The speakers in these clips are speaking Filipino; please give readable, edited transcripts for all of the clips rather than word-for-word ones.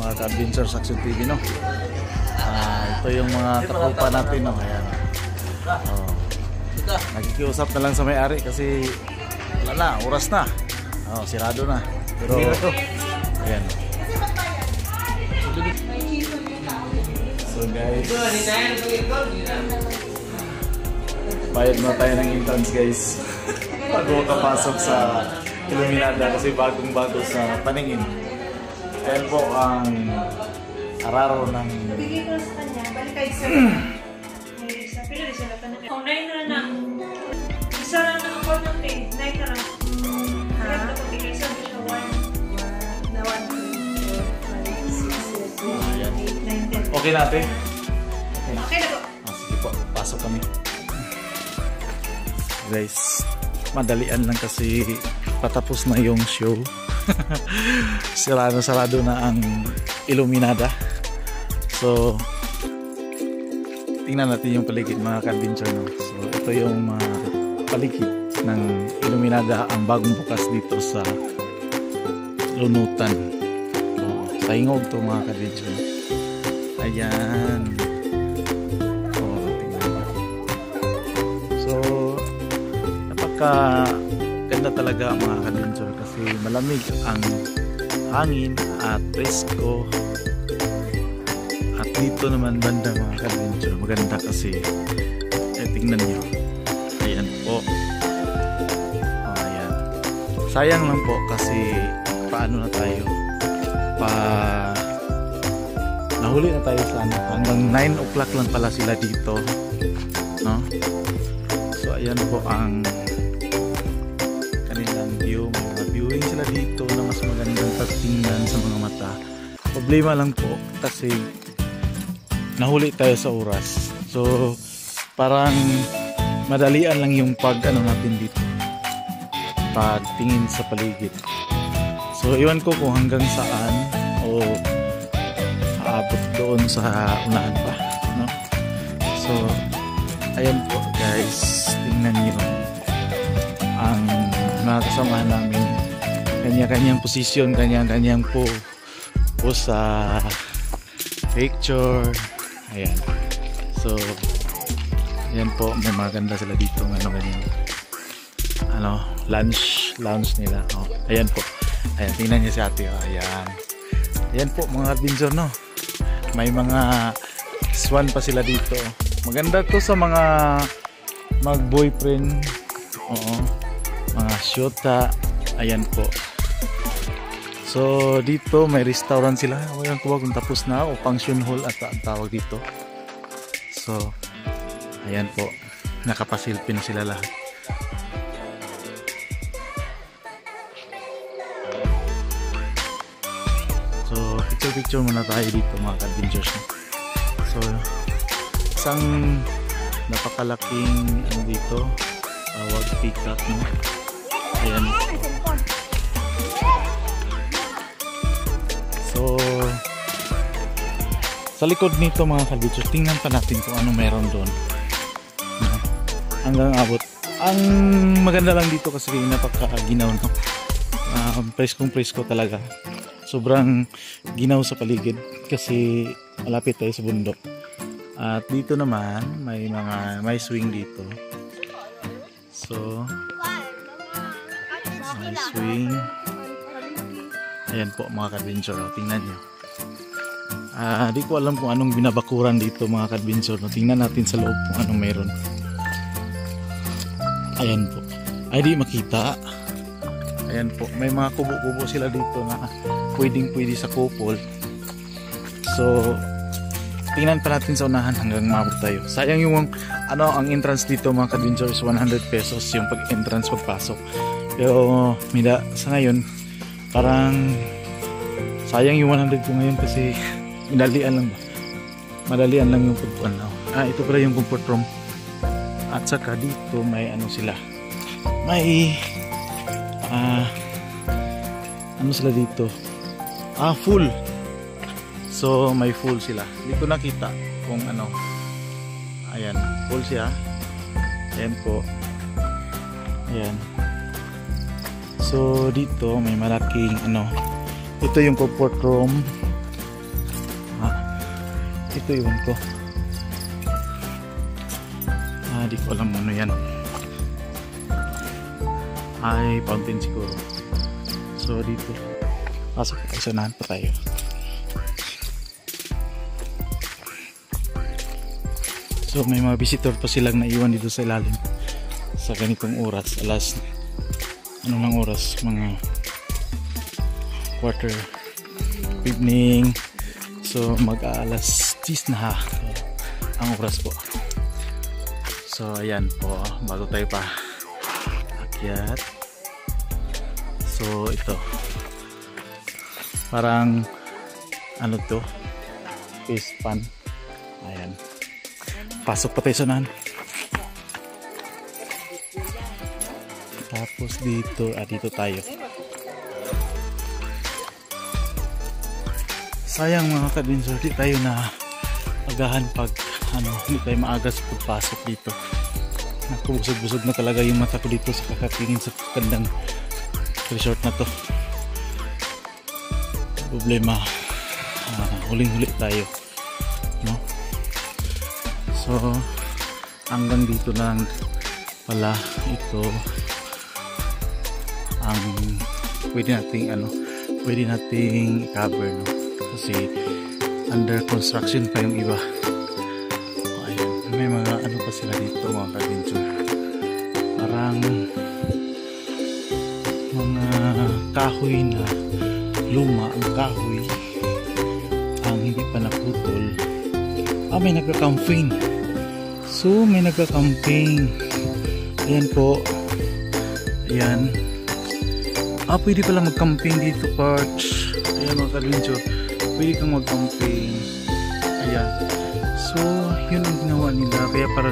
mga ka-adventures Action TV, no? Ito yung mga katropa natin, no? Ayan. Nagkikiusap na lang sa may-ari kasi wala na, oras na. Sirado na. Pero ayan. So guys, bayad na tayo ng entrance guys bago makapasok sa Iluminada kasi bagong-bago sa paningin. Ayan po ang araro ng bigay ko sa kanya, balik kayo sa pero di sila paningin. Oh, 9 na na. Isa lang na ako ng 9 na lang. Kaya ito ko bigay sa siya 1 na 1, 2, 4, 5, 6, 7, 8, 9, 10. okay natin? Okay na po. Sige po, pasok kami. Guys, madalian lang kasi patapos na yung show. Sarado na ang Iluminada. So tingnan natin yung paligid mga ka-adventure, no? So ito yung paligid ng Iluminada, ang bagong bukas dito sa Lunutan. Sa Ingog to mga ka-adventure. Ayan. Tingnan mo. So ganda talaga mga ka-adventure kasi malamig ang hangin at presko. At dito naman banda mga ka-adventure maganda kasi tingnan nyo. Ayan po. Ayan. Sayang lang po kasi paano na tayo nahuli na tayo sa hanggang 9 o'clock lang pala sila dito, no? So ayan po ang view, may mga viewing sila dito na mas magandang pagtingnan sa mga mata. Problema lang po kasi nahuli tayo sa oras, so parang madalian lang yung natin dito pagtingin sa paligid. So iwan ko kung hanggang saan o aabot doon sa unahan pa, no? So ayan po guys, tingnan nyo ang mga kasamahan namin, kanya-kanyang posisyon, kanya-kanyang po sa picture. Ayan. So ayan po, may maganda sila dito ganyan. Lunch nila. Ayan po. Ayan, tingnan niyo si ate. Ayan. Ayan po mga adventure, no? May mga swan pa sila dito. Maganda to sa mga mag-boyfriend. Mga syota. Ayan po. So dito may restaurant sila. Ayan ko kung tapos na o function hall at ang tawag dito. So ayan po, nakapasilpin sila lahat. So picture muna tayo dito mga ka-adventures. So isang napakalaking dito tawag peacock, no? Ayan. So sa likod nito mga ka-adventures, tingnan pa natin kung ano meron doon hanggang abot. Ang maganda lang dito kasi napakaginaw, no? Preskong-presko talaga. Sobrang ginaw sa paligid kasi malapit tayo sa bundok. At dito naman may swing dito. So may swing. Ayan po mga ka-adventure, tingnan nyo. Di ko alam kung anong binabakuran dito mga ka-adventure, no? Tingnan natin sa loob kung anong meron. Ayan po, ay di makita. Ayan po, may mga kubo-kubo sila dito na pwedeng-pwede sa couple. So tingnan pa natin sa unahan hanggang maabot tayo. Sayang yung ang entrance dito mga ka-adventure is 100 pesos yung pag-entrance pagpasok. Pero sa ngayon parang sayang yung 100 ko ngayon kasi madalian lang yung pagpuan. Ito pala yung comfort room. At saka dito may sila, may sila dito, full. So may full sila. Hindi ko nakita kung ayan, full siya. Ayan po. Ayan. So dito may malaking ito yung comfort room. Ito iwan ko. Di ko alam ano yan. Ay, fountain siguro. So dito pasok tayo, sanahan pa tayo. So may mga visitor pa silang naiwan dito sa ilalim sa ganitong oras. Alas ano ng oras, mga quarter evening. So mag-aalas 10 na ang oras po. So ayan po, bago tayo pa akyat. So ito parang ano to, face pan. Ayan, pasok pa tayo sa nan. Tapos dito, dito tayo. Sayang mga ka-adventure, di tayo na agahan pag hindi tayo maaga sa pagpasok dito. Nakubusog-busog na talaga yung mata ko dito sa kakatingin sa gandang resort na to. Problema, huling-huli tayo, no? So hanggang dito na lang pala ito ang pwede nating i-cover, no? Kasi under construction pa yung iba. Ayan, may mga ano pa sila dito mga ka-adventure, parang mga kahoy na luma, ang kahoy ang hindi pa naputol. May nagka-camping. So may nagka-camping. Ayan po, ayan. Pwede pala mag-camping dito, parts. Ayan mga ka-adventure, pwede kang mag-camping. Ayan, so yun ang ginawa nila. Kaya para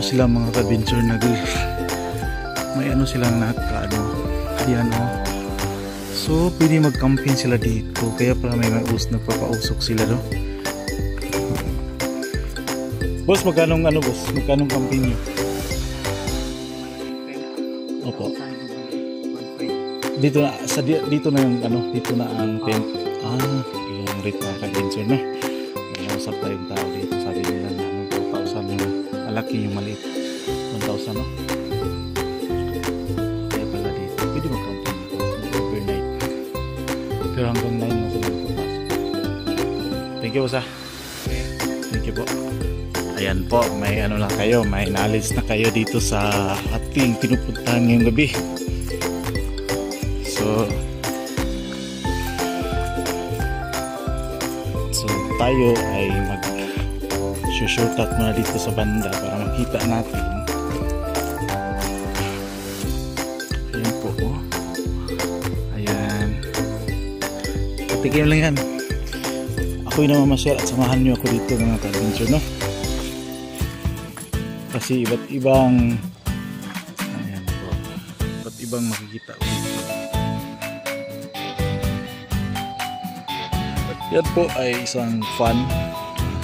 sila mga ka-adventure, may silang ayan so pwede mag-camping sila dito. Kaya pala may nagpapausok sila, no? Boss, magkanong camping nyo? Opo, dito na yung dito na ang tent. Yung rate mga ka-adventure, no? May usap tayong tao dito, sabi nila na 1,000 yung malaki, yung maliit 1,000, no? Kaya pala dito pwede mag-camping overnight, pero hanggang 9 na sila magpapasok. Thank you, boss. Thank you po. Ayan po, may lang kayo, may knowledge na kayo dito sa ating pinupuntahan ngayong gabi. So tayo ay mag-shortcut muna dito sa banda para makita natin. Ayan po. Ayan. Patigyan lang yan. Ako'y namamasyal at samahan nyo ako dito mga ka-adventure, no? Kasi iba't ibang makikita ko dito. Yan po ay isang fun.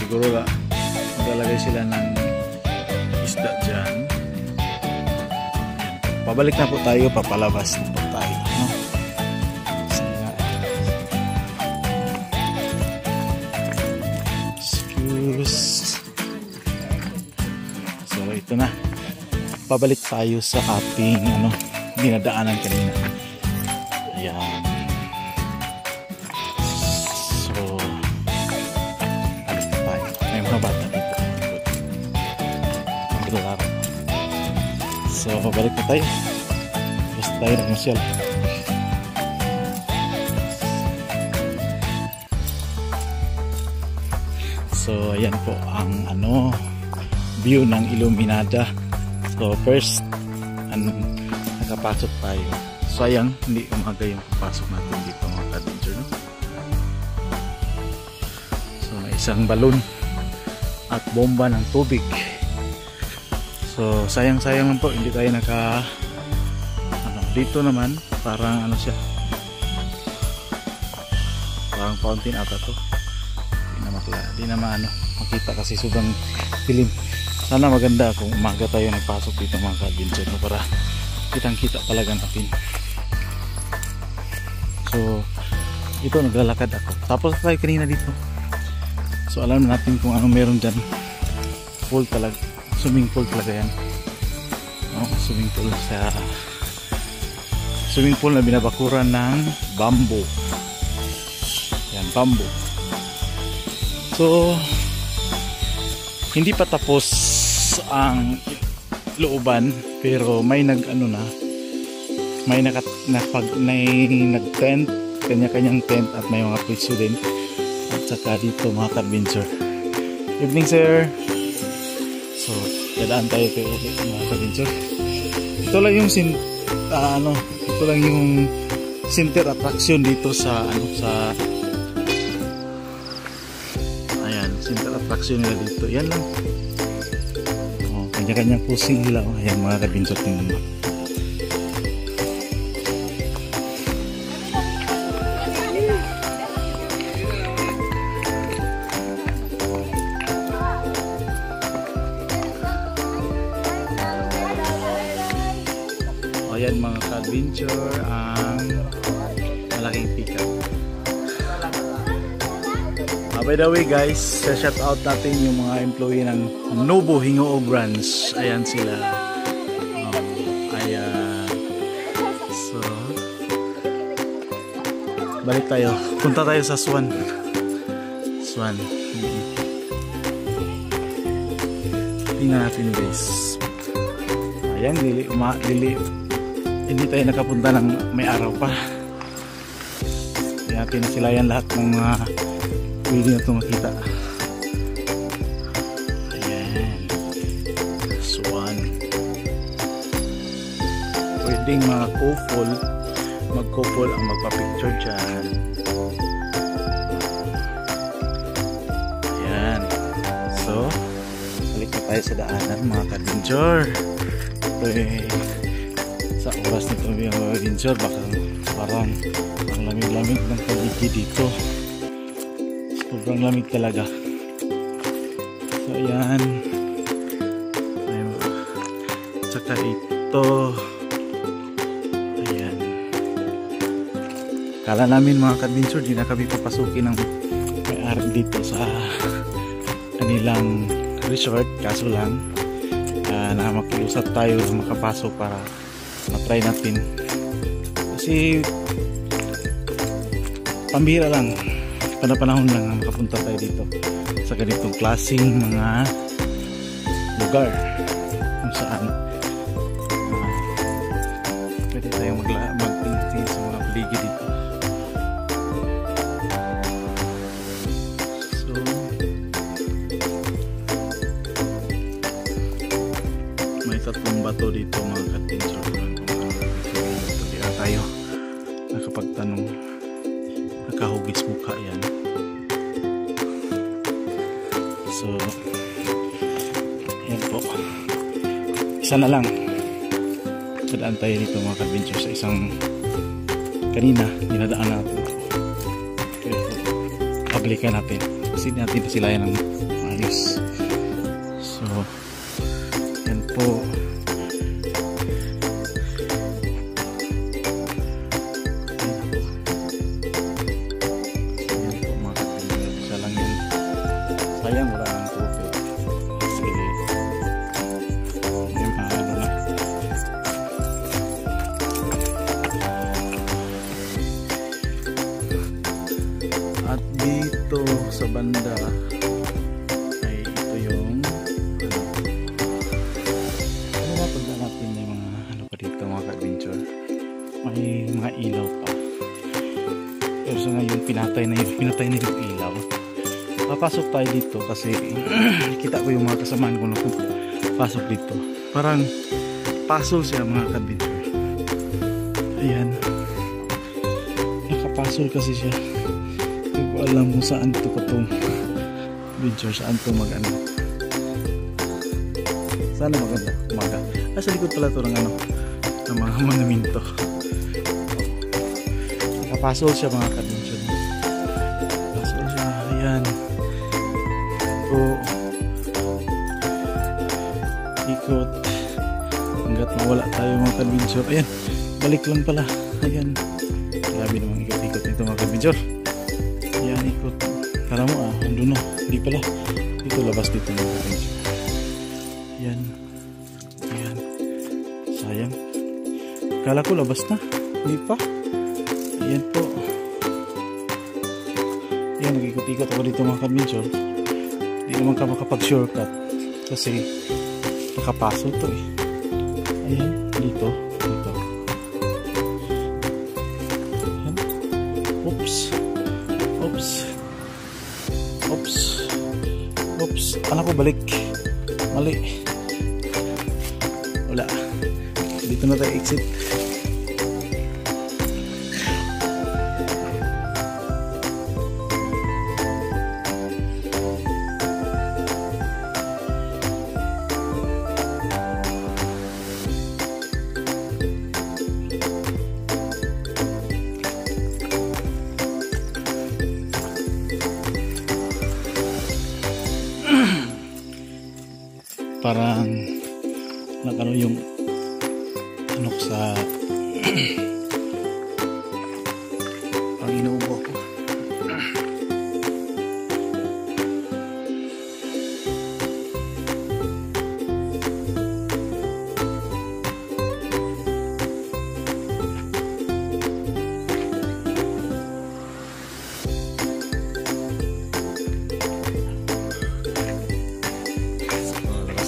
Siguro maglalagay sila ng isda dyan. Yan. Pabalik na po tayo, papalabas na po tayo, no? Excuse. So ito na, pabalik tayo sa ating dinadaanan kanina. Ayan. Bata dito. So babalik na tayo. Basta tayo nagmasyal. So ayan po ang view ng Iluminada. So first nakapasok tayo. Sayang hindi umaga yung papasok natin dito mga ka-adventure, no? So may isang balon at bomba ng tubig. So sayang-sayang lang po hindi tayo dito naman parang siya, parang fountain ata to. Di na makita kasi sobrang dilim. Sana maganda kung umaga tayo nagpasok dito mga ka-adventure, no? Para kitang-kita talaga natin. So ito, naglalakad ako. Tapos tayo kanina dito So alam natin kung ano meron dyan. Pool talaga, swimming pool talaga yan. Swimming pool na binabakuran ng bamboo. Yan, bamboo. So hindi pa tapos ang looban, pero may nag tent, kanya-kanyang tent, at may mga pwesto din. At saka dito mga ka-adventure. Evening sir. So dadaan tayo kay ulit mga ka-adventure. Ito lang yung ito lang yung center attraction dito sa ayan, center attraction nila dito. Yan lang. Kanya-kanyang pusing nila. Ayan mga ka-adventure, tingnan mo. Ayan mga ka-adventure, ang malaking pickup. By the way guys, shout out natin yung mga employee ng Nobo Hingoo branch. Ayan sila. Ayan. So balik tayo. Punta tayo sa Swan. Tingnan natin guys. Ayan, hindi tayo nakapunta ng may araw pa. Kaya pinasilayan lahat ng mga pwede na ito makita. Ayan, Swan. Pwedeng mga mag-couple ang magpa-picture dyan. Ayan. So balik na tayo sa daanan mga ka-adventure. Sa oras nito yung adventure, parang ang lamig-lamig ng paligid dito. Sobrang lamig talaga. So ayan. Tsaka ito. Ayan. Kala namin mga ka-adventure, di na kami papasukin ng may-ari dito sa kanilang resort. Kaso lang na makiusap tayo na makapasok para matry natin. Kasi pambihira lang, panahon lang makapunta tayo dito sa ganitong klaseng mga lugar kung saan pwede tayong magtingin sa mga paligid dito. So may tatlong bato dito mga ka-adventure. Kaya tayo nakapagtanong, nakahugis mukha yan. So yan po, isa na lang. Dadaan tayo dito mga ka-adventure sa isang kanina dinadaan natin. Pero paglikan natin kasi natin na sila yan ng ayos. So yan po. Sayang wala ng tubig kasi may mga na. At dito sa banda ay ito yung pagda natin yung mga pa dito mga ka-adventure, may mga ilaw pa, pero sa ngayon pinatay na yung ilaw. Papasok tayo dito kasi kita ko yung mga kasamaan ko na pasok dito. Parang puzzle siya mga ka-adventure. Ayan, nakapuzzle kasi siya. Hindi ko alam kung saan ito katong adventure, saan ito mag-ano. Sana maganda umaga. Sa likod pala ito ng mga monuminto. Nakapuzzle siya mga ka-adventure. Puzzle siya. Ayan. Ikot hanggat mawala tayo mga ka-adventure. Ayan, balik lang pala. Ayan, grabe namang ikot-ikot nito mga ka-adventure. Ayan, ikot. Kala mo andun na. Hindi pala. Dito labas dito mga ka-adventure. Yan. Yan. Sayang. Kala ko labas na. Hindi pa. Ayan po. Yan, nag-ikot-ikot ako dito mga ka-adventure. Hindi naman ka makapag-shortcut. Kasi nakapaso to eh. Ayan, dito. Dito. Ayan. Oops. Oops. Oops. Oops. Anak ko balik. Mali. Wala. Dito na tayo exit. Parang nagano yung ano sa parang inuubo ako.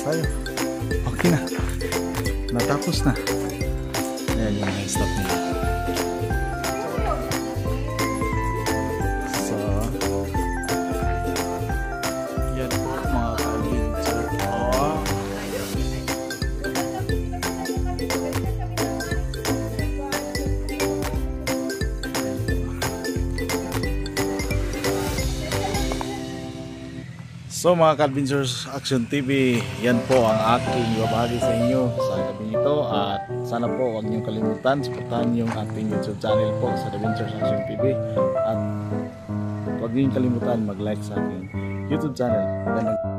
Tayo. Okay na. Natapos na. Ayan yung mga stop nila. So, yan po mga ka-adventure. Oh. So mga ka-adventures Action TV, yan po ang aking babahagi sa inyo sa gabi ito at sana po huwag niyong kalimutan suportahan yung ating YouTube channel po sa Adventures Action TV at huwag niyong kalimutan mag-like sa aking YouTube channel.